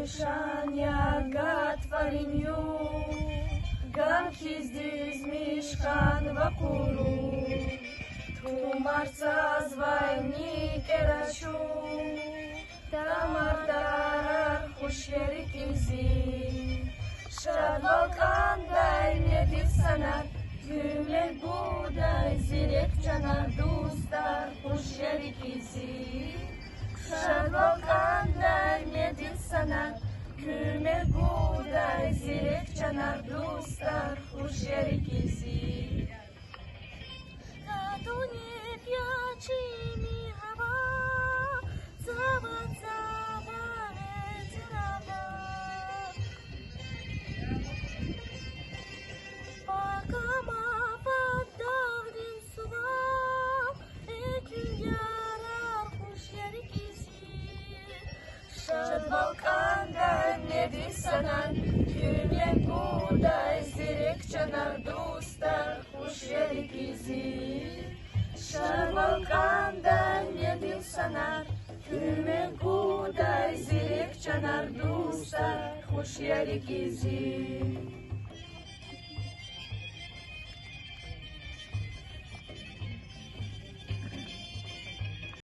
Шаня гатвариню, ганкиздиз мишхан вакуру, тумарца звайни керашу, тамардар хушерикизи, шадвалкандай медисанар, гümlet buğday zirek canar dostlar huşerikizi. Şadvalkanday medin sanar, gümlet buğday zirek canar dostlar huşerikizi. Ладони пьячими хава, заводит рада. Pakama vadavdin suva, ekün yarar kuş yeri kisi. Şadvalkanday medin sanar, gümlet buğday zirek canar dostlar huşerikizi. Şadvalkanday medin sanar, gümlet buğday zirek canar dostlar huşerikizi.